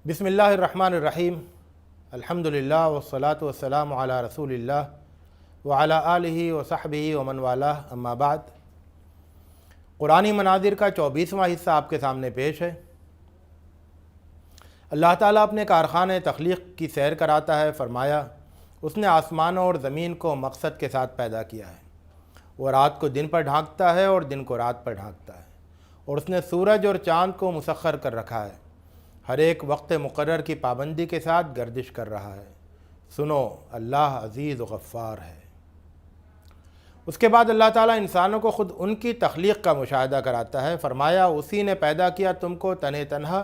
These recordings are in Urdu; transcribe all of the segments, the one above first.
بسم اللہ الرحمن الرحیم الحمدللہ والصلاة والسلام علی رسول اللہ وعلی آلہ وصحبہ ومن والہ اما بعد۔ قرآنی مناظر کا 24واں حصہ آپ کے سامنے پیش ہے۔ اللہ تعالیٰ اپنے کارخانے تخلیق کی سیر کراتا ہے۔ فرمایا اس نے آسمانوں اور زمین کو مقصد کے ساتھ پیدا کیا ہے۔ وہ رات کو دن پر ڈھانکتا ہے اور دن کو رات پر ڈھانکتا ہے، اور اس نے سورج اور چاند کو مسخر کر رکھا ہے، ہر ایک وقت مقرر کی پابندی کے ساتھ گردش کر رہا ہے۔ سنو، اللہ عزیز و غفار ہے۔ اس کے بعد اللہ تعالیٰ انسانوں کو خود ان کی تخلیق کا مشاہدہ کراتا ہے۔ فرمایا اسی نے پیدا کیا تم کو تنِ تنہا،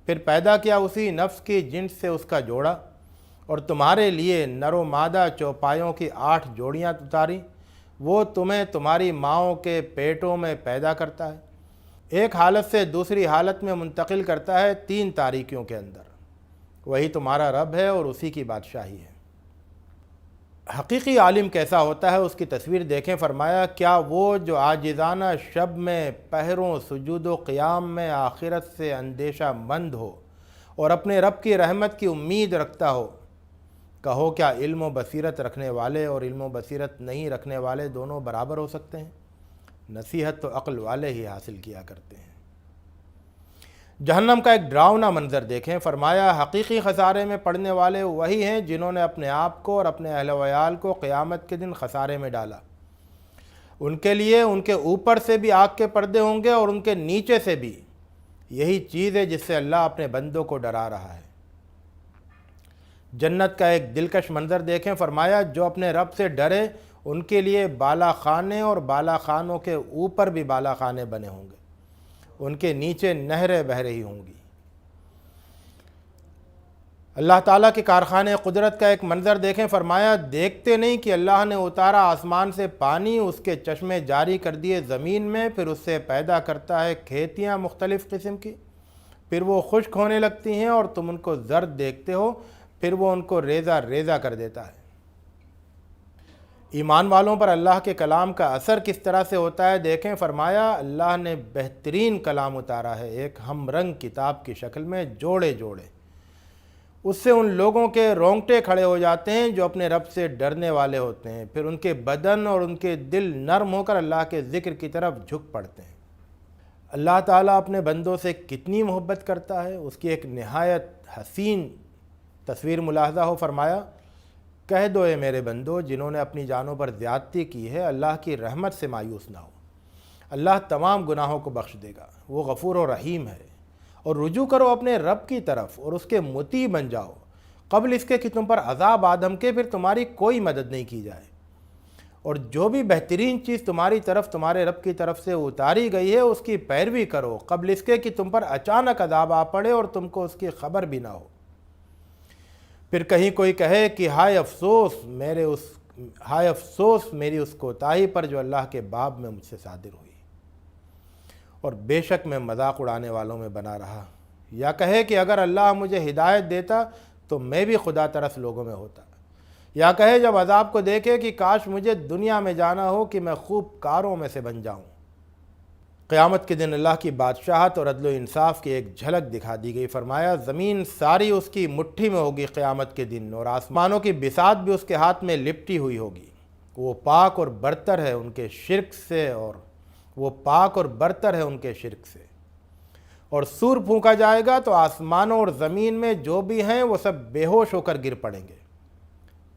پھر پیدا کیا اسی نفس کی جنس سے اس کا جوڑا، اور تمہارے لیے نر و مادہ چوپایوں کی 8 جوڑیاں اتاری۔ وہ تمہیں تمہاری ماؤں کے پیٹوں میں پیدا کرتا ہے، ایک حالت سے دوسری حالت میں منتقل کرتا ہے 3 تاریکیوں کے اندر۔ وہی تمہارا رب ہے اور اسی کی بادشاہی ہے۔ حقیقی عالم کیسا ہوتا ہے اس کی تصویر دیکھیں۔ فرمایا کیا وہ جو عاجزانہ شب میں پہروں سجود و قیام میں آخرت سے اندیشہ مند ہو اور اپنے رب کی رحمت کی امید رکھتا ہو۔ کہو کیا علم و بصیرت رکھنے والے اور علم و بصیرت نہیں رکھنے والے دونوں برابر ہو سکتے ہیں؟ نصیحت تو عقل والے ہی حاصل کیا کرتے ہیں۔ جہنم کا ایک ڈراؤنا منظر دیکھیں۔ فرمایا حقیقی خسارے میں پڑنے والے وہی ہیں جنہوں نے اپنے آپ کو اور اپنے اہل وعیال کو قیامت کے دن خسارے میں ڈالا۔ ان کے لیے ان کے اوپر سے بھی آگ کے پردے ہوں گے اور ان کے نیچے سے بھی۔ یہی چیز ہے جس سے اللہ اپنے بندوں کو ڈرا رہا ہے۔ جنت کا ایک دلکش منظر دیکھیں۔ فرمایا جو اپنے رب سے ڈرے ان کے لیے بالا خانے اور بالا خانوں کے اوپر بھی بالا خانے بنے ہوں گے، ان کے نیچے نہریں بہہ رہی ہوں گی۔ اللہ تعالیٰ کے کارخانے قدرت کا ایک منظر دیکھیں۔ فرمایا دیکھتے نہیں کہ اللہ نے اتارا آسمان سے پانی، اس کے چشمے جاری کر دیے زمین میں، پھر اس سے پیدا کرتا ہے کھیتیاں مختلف قسم کی، پھر وہ خشک ہونے لگتی ہیں اور تم ان کو زرد دیکھتے ہو، پھر وہ ان کو ریزہ ریزہ کر دیتا ہے۔ ایمان والوں پر اللہ کے کلام کا اثر کس طرح سے ہوتا ہے دیکھیں۔ فرمایا اللہ نے بہترین کلام اتارا ہے ایک ہم رنگ کتاب کی شکل میں، جوڑے جوڑے۔ اس سے ان لوگوں کے رونگٹے کھڑے ہو جاتے ہیں جو اپنے رب سے ڈرنے والے ہوتے ہیں، پھر ان کے بدن اور ان کے دل نرم ہو کر اللہ کے ذکر کی طرف جھک پڑتے ہیں۔ اللہ تعالیٰ اپنے بندوں سے کتنی محبت کرتا ہے، اس کی ایک نہایت حسین تصویر ملاحظہ ہو۔ فرمایا کہہ دو اے میرے بندو جنہوں نے اپنی جانوں پر زیادتی کی ہے، اللہ کی رحمت سے مایوس نہ ہو، اللہ تمام گناہوں کو بخش دے گا، وہ غفور و رحیم ہے۔ اور رجوع کرو اپنے رب کی طرف اور اس کے مطیع بن جاؤ، قبل اس کے کہ تم پر عذاب آ دھمکے پھر تمہاری کوئی مدد نہیں کی جائے۔ اور جو بھی بہترین چیز تمہاری طرف تمہارے رب کی طرف سے اتاری گئی ہے اس کی پیروی کرو، قبل اس کے کہ تم پر اچانک عذاب آ پڑے اور تم کو اس کی خبر بھی نہ ہو۔ پھر کہیں کوئی کہے کہ ہائے افسوس میری اس کوتاہی پر جو اللہ کے باب میں مجھ سے صادر ہوئی، اور بے شک میں مذاق اڑانے والوں میں بنا رہا۔ یا کہے کہ اگر اللہ مجھے ہدایت دیتا تو میں بھی خدا ترس لوگوں میں ہوتا۔ یا کہے جب عذاب کو دیکھے کہ کاش مجھے دنیا میں جانا ہو کہ میں خوب کاروں میں سے بن جاؤں۔ قیامت کے دن اللہ کی بادشاہت اور عدل و انصاف کی ایک جھلک دکھا دی گئی۔ فرمایا زمین ساری اس کی مٹھی میں ہوگی قیامت کے دن، اور آسمانوں کی بساط بھی اس کے ہاتھ میں لپٹی ہوئی ہوگی۔ وہ پاک اور برتر ہے ان کے شرک سے، اور سور پھونکا جائے گا تو آسمانوں اور زمین میں جو بھی ہیں وہ سب بے ہوش ہو کر گر پڑیں گے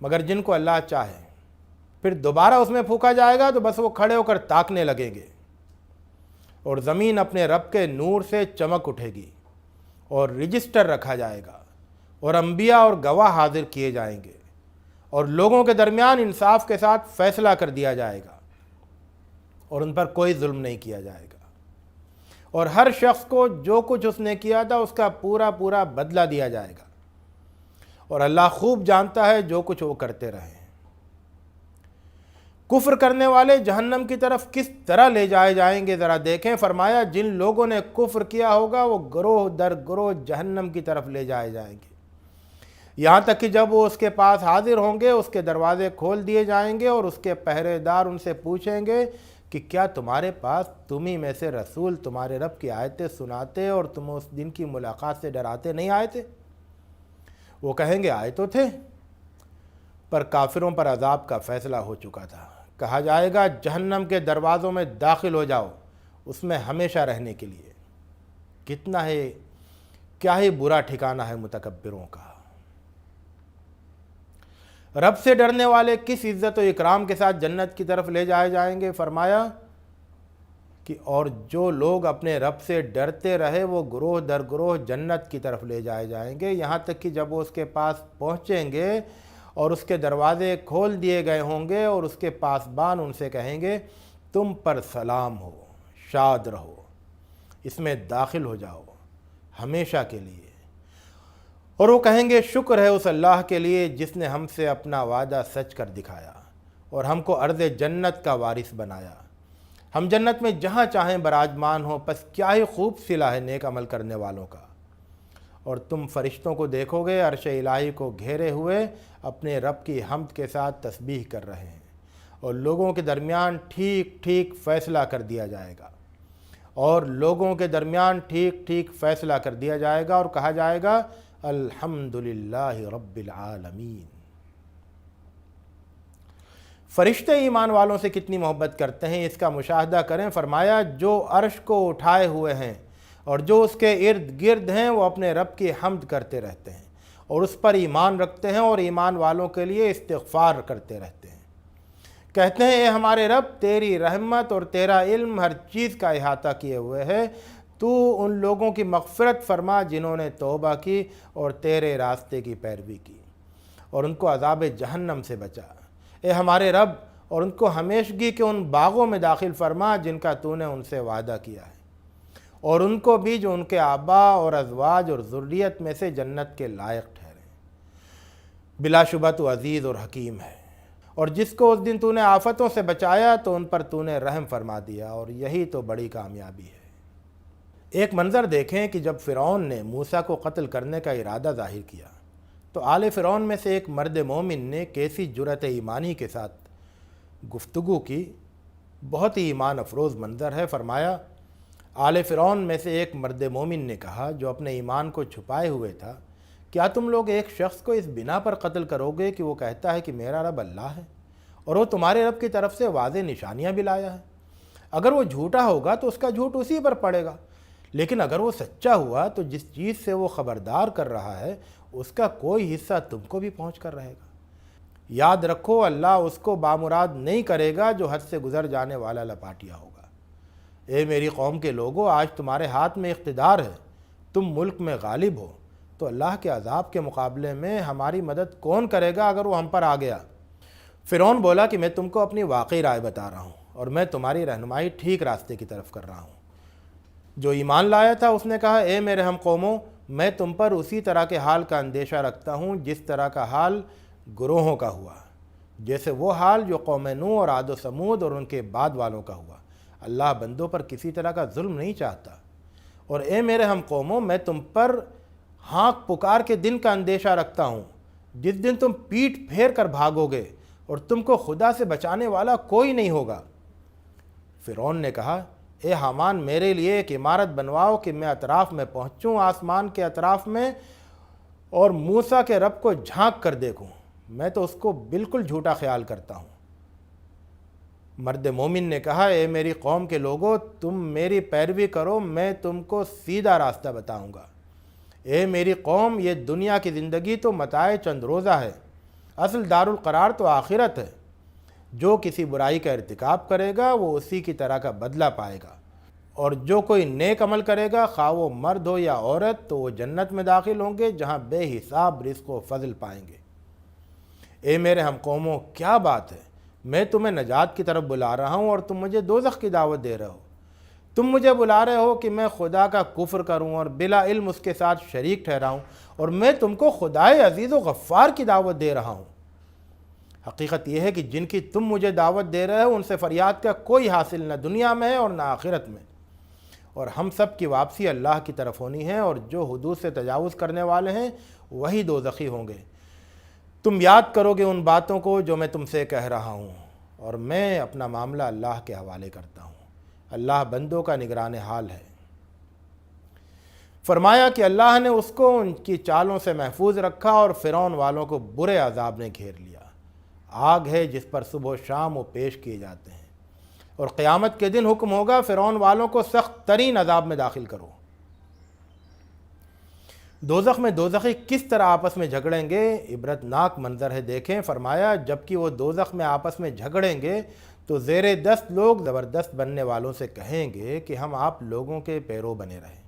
مگر جن کو اللہ چاہے۔ پھر دوبارہ اس میں پھونکا جائے گا تو بس وہ کھڑے ہو کر تاکنے لگیں گے، اور زمین اپنے رب کے نور سے چمک اٹھے گی، اور رجسٹر رکھا جائے گا، اور انبیاء اور گواہ حاضر کیے جائیں گے، اور لوگوں کے درمیان انصاف کے ساتھ فیصلہ کر دیا جائے گا، اور ان پر کوئی ظلم نہیں کیا جائے گا، اور ہر شخص کو جو کچھ اس نے کیا تھا اس کا پورا پورا بدلہ دیا جائے گا، اور اللہ خوب جانتا ہے جو کچھ وہ کرتے رہے ہیں۔ کفر کرنے والے جہنم کی طرف کس طرح لے جائے جائیں گے ذرا دیکھیں۔ فرمایا جن لوگوں نے کفر کیا ہوگا وہ گروہ در گروہ جہنم کی طرف لے جائے جائیں گے، یہاں تک کہ جب وہ اس کے پاس حاضر ہوں گے اس کے دروازے کھول دیے جائیں گے، اور اس کے پہرے دار ان سے پوچھیں گے کہ کیا تمہارے پاس تم ہی میں سے رسول تمہارے رب کی آیتیں سناتے اور تمہیں اس دن کی ملاقات سے ڈراتے نہیں آئے تھے؟ وہ کہیں گے آئے تو تھے، پر کافروں پر عذاب کا فیصلہ ہو چکا تھا۔ کہا جائے گا جہنم کے دروازوں میں داخل ہو جاؤ، اس میں ہمیشہ رہنے کے لیے۔ کیا ہی برا ٹھکانہ ہے متکبروں کا۔ رب سے ڈرنے والے کس عزت و اکرام کے ساتھ جنت کی طرف لے جائے جائیں گے؟ فرمایا کہ اور جو لوگ اپنے رب سے ڈرتے رہے وہ گروہ در گروہ جنت کی طرف لے جائے جائیں گے، یہاں تک کہ جب وہ اس کے پاس پہنچیں گے اور اس کے دروازے کھول دیے گئے ہوں گے اور اس کے پاسبان ان سے کہیں گے تم پر سلام ہو، شاد رہو، اس میں داخل ہو جاؤ ہمیشہ کے لیے۔ اور وہ کہیں گے شکر ہے اس اللہ کے لیے جس نے ہم سے اپنا وعدہ سچ کر دکھایا اور ہم کو ارض جنت کا وارث بنایا۔ ہم جنت میں جہاں چاہیں براجمان ہوں، پس کیا ہی خوب صلہ ہے نیک عمل کرنے والوں کا۔ اور تم فرشتوں کو دیکھو گے عرش الہی کو گھیرے ہوئے اپنے رب کی حمد کے ساتھ تسبیح کر رہے ہیں، اور لوگوں کے درمیان ٹھیک ٹھیک فیصلہ کر دیا جائے گا، فیصلہ کر دیا جائے گا اور کہا جائے گا الحمدللہ رب العالمین۔ فرشتے ایمان والوں سے کتنی محبت کرتے ہیں اس کا مشاہدہ کریں۔ فرمایا جو عرش کو اٹھائے ہوئے ہیں اور جو اس کے ارد گرد ہیں وہ اپنے رب کی حمد کرتے رہتے ہیں اور اس پر ایمان رکھتے ہیں اور ایمان والوں کے لیے استغفار کرتے رہتے ہیں۔ کہتے ہیں اے ہمارے رب تیری رحمت اور تیرا علم ہر چیز کا احاطہ کیے ہوئے ہے، تو ان لوگوں کی مغفرت فرما جنہوں نے توبہ کی اور تیرے راستے کی پیروی کی، اور ان کو عذاب جہنم سے بچا۔ اے ہمارے رب اور ان کو ہمیشگی کے ان باغوں میں داخل فرما جن کا تو نے ان سے وعدہ کیا ہے، اور ان کو بھی جو ان کے آبا اور ازواج اور ذریت میں سے جنت کے لائق ٹھہرے۔ بلا شبہ تو عزیز اور حکیم ہے، اور جس کو اس دن تو نے آفتوں سے بچایا تو ان پر تو نے رحم فرما دیا، اور یہی تو بڑی کامیابی ہے۔ ایک منظر دیکھیں کہ جب فرعون نے موسیٰ کو قتل کرنے کا ارادہ ظاہر کیا تو آل فرعون میں سے ایک مرد مومن نے کیسی جرأت ایمانی کے ساتھ گفتگو کی، بہت ہی ایمان افروز منظر ہے۔ فرمایا آل فرعون میں سے ایک مرد مومن نے کہا جو اپنے ایمان کو چھپائے ہوئے تھا، کیا تم لوگ ایک شخص کو اس بنا پر قتل کرو گے کہ وہ کہتا ہے کہ میرا رب اللہ ہے اور وہ تمہارے رب کی طرف سے واضح نشانیاں بھی لایا ہے؟ اگر وہ جھوٹا ہوگا تو اس کا جھوٹ اسی پر پڑے گا، لیکن اگر وہ سچا ہوا تو جس چیز سے وہ خبردار کر رہا ہے اس کا کوئی حصہ تم کو بھی پہنچ کر رہے گا۔ یاد رکھو اللہ اس کو بامراد نہیں کرے گا جو حد سے گزر جانے والا لپاٹیا ہوگا۔ اے میری قوم کے لوگو، آج تمہارے ہاتھ میں اقتدار ہے، تم ملک میں غالب ہو، تو اللہ کے عذاب کے مقابلے میں ہماری مدد کون کرے گا اگر وہ ہم پر آ گیا؟ فرعون بولا کہ میں تم کو اپنی واقعی رائے بتا رہا ہوں اور میں تمہاری رہنمائی ٹھیک راستے کی طرف کر رہا ہوں۔ جو ایمان لایا تھا اس نے کہا اے میرے ہم قوموں، میں تم پر اسی طرح کے حال کا اندیشہ رکھتا ہوں جس طرح کا حال گروہوں کا ہوا، جیسے وہ حال جو قوم نوح اور عاد و ثمود اور ان کے بعد والوں کا ہوا۔ اللہ بندوں پر کسی طرح کا ظلم نہیں چاہتا۔ اور اے میرے ہم قوموں، میں تم پر ہانک پکار کے دن کا اندیشہ رکھتا ہوں جس دن تم پیٹھ پھیر کر بھاگو گے اور تم کو خدا سے بچانے والا کوئی نہیں ہوگا۔ فرعون نے کہا اے حامان، میرے لیے ایک عمارت بنواؤ کہ میں اطراف میں پہنچوں، آسمان کے اطراف میں، اور موسیٰ کے رب کو جھانک کر دیکھوں، میں تو اس کو بالکل جھوٹا خیال کرتا ہوں۔ مرد مومن نے کہا اے میری قوم کے لوگوں، تم میری پیروی کرو، میں تم کو سیدھا راستہ بتاؤں گا۔ اے میری قوم، یہ دنیا کی زندگی تو متاع چند روزہ ہے، اصل دار القرار تو آخرت ہے۔ جو کسی برائی کا ارتکاب کرے گا وہ اسی کی طرح کا بدلہ پائے گا، اور جو کوئی نیک عمل کرے گا خواہ وہ مرد ہو یا عورت تو وہ جنت میں داخل ہوں گے جہاں بے حساب رزق و فضل پائیں گے۔ اے میرے ہم قوموں، کیا بات ہے، میں تمہیں نجات کی طرف بلا رہا ہوں اور تم مجھے دوزخ کی دعوت دے رہے ہو۔ تم مجھے بلا رہے ہو کہ میں خدا کا کفر کروں اور بلا علم اس کے ساتھ شریک ٹھہراؤں، اور میں تم کو خدائے عزیز و غفار کی دعوت دے رہا ہوں۔ حقیقت یہ ہے کہ جن کی تم مجھے دعوت دے رہے ہو ان سے فریاد کا کوئی حاصل نہ دنیا میں ہے اور نہ آخرت میں، اور ہم سب کی واپسی اللہ کی طرف ہونی ہے، اور جو حدود سے تجاوز کرنے والے ہیں وہی دوزخی ہوں گے۔ تم یاد کرو گے ان باتوں کو جو میں تم سے کہہ رہا ہوں، اور میں اپنا معاملہ اللہ کے حوالے کرتا ہوں۔ اللہ بندوں کا نگران حال ہے۔ فرمایا کہ اللہ نے اس کو ان کی چالوں سے محفوظ رکھا اور فرعون والوں کو برے عذاب نے گھیر لیا۔ آگ ہے جس پر صبح و شام وہ پیش کیے جاتے ہیں، اور قیامت کے دن حکم ہوگا فرعون والوں کو سخت ترین عذاب میں داخل کرو۔ دوزخ میں دوزخی کس طرح آپس میں جھگڑیں گے، عبرت ناک منظر ہے، دیکھیں۔ فرمایا جبکہ وہ دوزخ میں آپس میں جھگڑیں گے تو زیر دست لوگ زبردست بننے والوں سے کہیں گے کہ ہم آپ لوگوں کے پیرو بنے رہیں،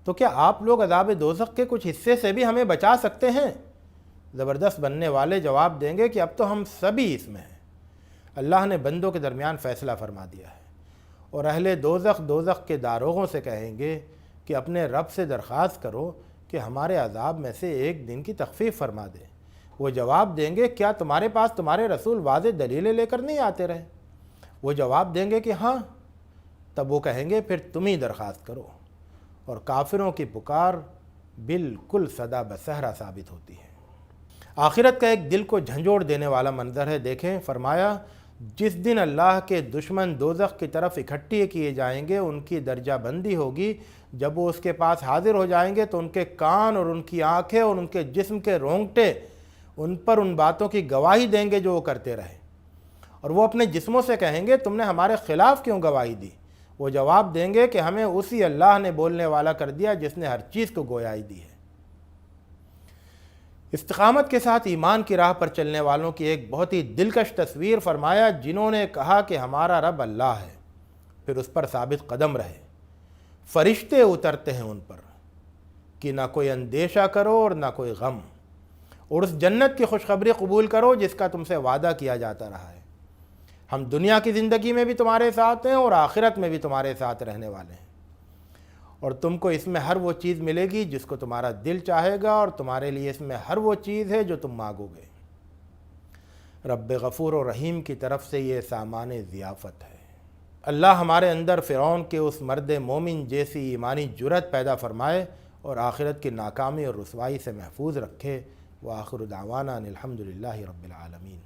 تو کیا آپ لوگ عذاب دوزخ کے کچھ حصے سے بھی ہمیں بچا سکتے ہیں؟ زبردست بننے والے جواب دیں گے کہ اب تو ہم سبھی اس میں ہیں۔ اللہ نے بندوں کے درمیان فیصلہ فرما دیا ہے، اور اہل دوزخ کے داروغوں سے کہیں گے کہ اپنے رب سے درخواست کرو کہ ہمارے عذاب میں سے ایک دن کی تخفیف فرما دے۔ وہ جواب دیں گے کیا تمہارے پاس تمہارے رسول واضح دلیلیں لے کر نہیں آتے رہے؟ وہ جواب دیں گے کہ ہاں۔ تب وہ کہیں گے پھر تم ہی درخواست کرو، اور کافروں کی پکار بالکل صدا بصہرا ثابت ہوتی ہے۔ آخرت کا ایک دل کو جھنجھوڑ دینے والا منظر ہے، دیکھیں۔ فرمایا جس دن اللہ کے دشمن دوزخ کی طرف اکٹھے کیے جائیں گے، ان کی درجہ بندی ہوگی۔ جب وہ اس کے پاس حاضر ہو جائیں گے تو ان کے کان اور ان کی آنکھیں اور ان کے جسم کے رونگٹے ان پر ان باتوں کی گواہی دیں گے جو وہ کرتے رہے، اور وہ اپنے جسموں سے کہیں گے تم نے ہمارے خلاف کیوں گواہی دی؟ وہ جواب دیں گے کہ ہمیں اسی اللہ نے بولنے والا کر دیا جس نے ہر چیز کو گویائی دی ہے۔ استقامت کے ساتھ ایمان کی راہ پر چلنے والوں کی ایک بہت ہی دلکش تصویر۔ فرمایا جنہوں نے کہا کہ ہمارا رب اللہ ہے، پھر اس پر ثابت قدم رہے، فرشتے اترتے ہیں ان پر کہ نہ کوئی اندیشہ کرو اور نہ کوئی غم، اور اس جنت کی خوشخبری قبول کرو جس کا تم سے وعدہ کیا جاتا رہا ہے۔ ہم دنیا کی زندگی میں بھی تمہارے ساتھ ہیں اور آخرت میں بھی تمہارے ساتھ رہنے والے ہیں، اور تم کو اس میں ہر وہ چیز ملے گی جس کو تمہارا دل چاہے گا، اور تمہارے لیے اس میں ہر وہ چیز ہے جو تم مانگو گے۔ رب غفور و رحیم کی طرف سے یہ سامان ضیافت ہے۔ اللہ ہمارے اندر فرعون کے اس مرد مومن جیسی ایمانی جرأت پیدا فرمائے اور آخرت کی ناکامی اور رسوائی سے محفوظ رکھے۔ وآخر دعوانا ان الحمد للہ رب العالمین۔